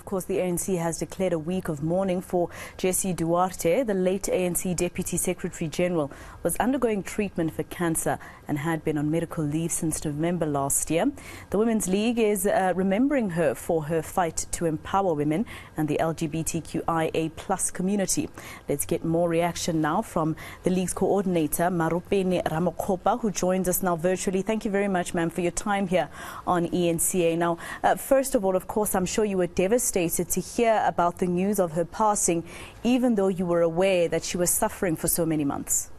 course, the ANC has declared a week of mourning for Jessie Duarte. The late ANC Deputy Secretary General was undergoing treatment for cancer and had been on medical leave since November last year. The Women's League is remembering her for her fight to empower women and the LGBTQIA+ community. Let's get more reaction now from the League's coordinator, Maropene, Ramokgopa, who joins us now virtually. Thank you very much, ma'am, for your time here on ANCWL. Now, first of all, of course, I'm sure you were devastated to hear about the news of her passing, even though you were aware that she was suffering for so many months.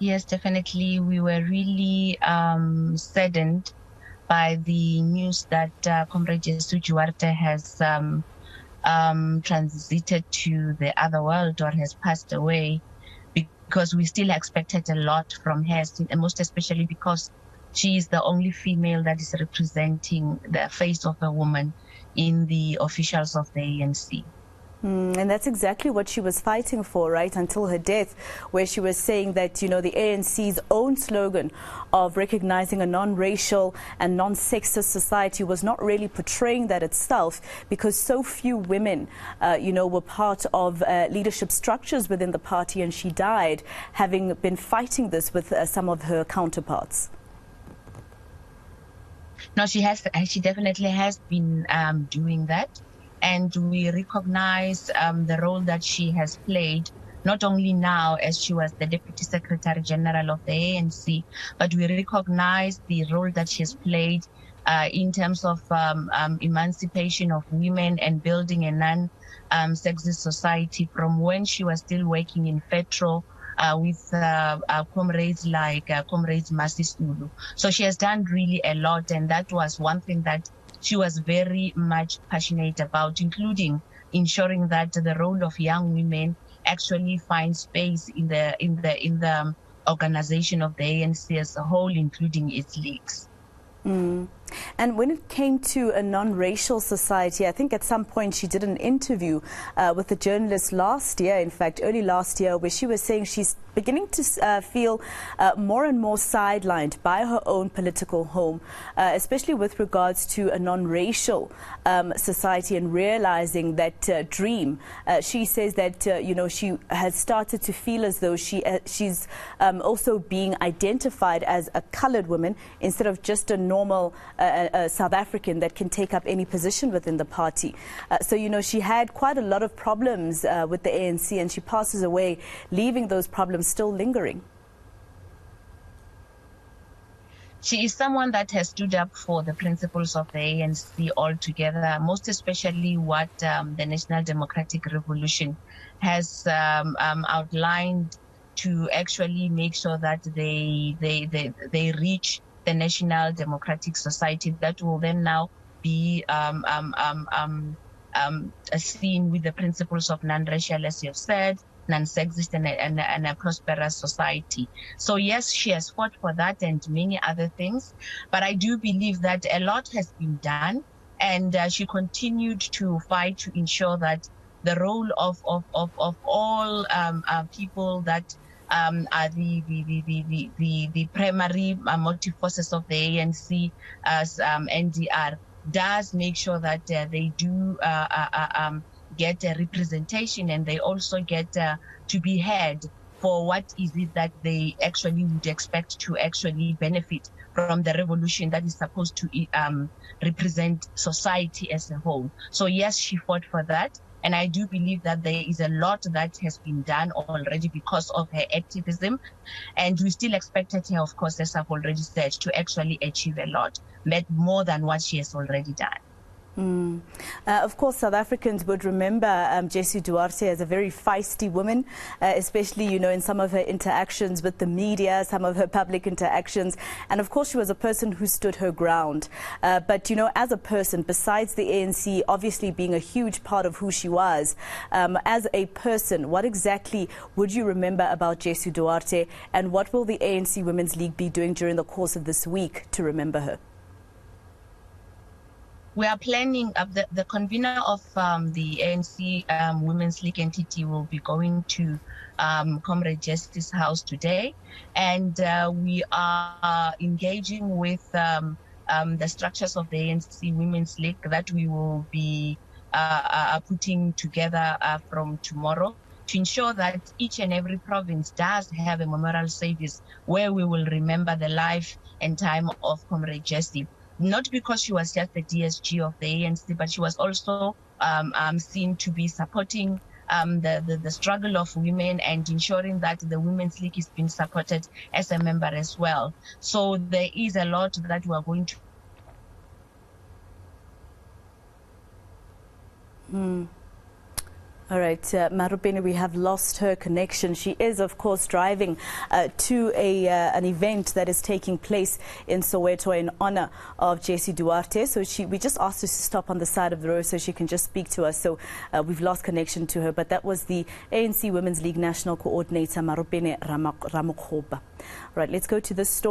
Yes, definitely. We were really saddened by the news that Comrade Jessie Duarte has transited to the other world or has passed away, because we still expected a lot from her, and most especially because she is the only female that is representing the face of a woman in the officials of the ANC. And that's exactly what she was fighting for, right, until her death, where she was saying that, you know, the ANC's own slogan of recognizing a non-racial and non-sexist society was not really portraying that itself, because so few women, were part of leadership structures within the party, and she died having been fighting this with some of her counterparts. No, she definitely has been doing that. And we recognize the role that she has played, not only now as she was the Deputy Secretary General of the ANC, but we recognize the role that she has played in terms of emancipation of women and building a non-sexist society from when she was still working in Fetro with comrades like Comrades Masisulu. So she has done really a lot, and that was one thing that she was very much passionate about, including ensuring that the role of young women actually finds space in the organization of the ANC as a whole, including its leagues. And when it came to a non-racial society, I think at some point she did an interview with a journalist last year, in fact, early last year, where she was saying she's beginning to feel more and more sidelined by her own political home, especially with regards to a non-racial society, and realizing that dream. She says that, she has started to feel as though she's also being identified as a colored woman instead of just a normal South African that can take up any position within the party. So, she had quite a lot of problems with the ANC, and she passes away, leaving those problems still lingering. She is someone that has stood up for the principles of the ANC altogether, most especially what the National Democratic Revolution has outlined to actually make sure that they reach the National Democratic Society that will then now be seen with the principles of non-racial, as you have said, non-sexist and a prosperous society. So yes, she has fought for that and many other things, but I do believe that a lot has been done, and she continued to fight to ensure that the role of all people that are the primary motive forces of the ANC as NDR does make sure that they do get a representation, and they also get to be heard for what is it that they actually would expect to actually benefit from the revolution that is supposed to represent society as a whole. So yes, she fought for that. And I do believe that there is a lot that has been done already because of her activism. And we still expected her, of course, as I've already said, to actually achieve a lot, more than what she has already done. Of course, South Africans would remember Jessie Duarte as a very feisty woman, especially, in some of her interactions with the media, some of her public interactions. And of course, she was a person who stood her ground. But, as a person, besides the ANC obviously being a huge part of who she was, as a person, what exactly would you remember about Jessie Duarte, and what will the ANC Women's League be doing during the course of this week to remember her? We are planning, the convener of the ANC Women's League entity will be going to Comrade Jessie's house today, and we are engaging with the structures of the ANC Women's League that we will be putting together from tomorrow, to ensure that each and every province does have a memorial service where we will remember the life and time of Comrade Jessie. Not because she was just the DSG of the ANC, but she was also seen to be supporting the struggle of women and ensuring that the Women's League is being supported as a member as well. So there is a lot that we are going to. All right, Maropene, we have lost her connection. She is, of course, driving to an event that is taking place in Soweto in honor of Jessie Duarte. So we just asked her to stop on the side of the road so she can just speak to us. So we've lost connection to her. But that was the ANC Women's League National Coordinator, Maropene Ramokgopa. All right, let's go to this story.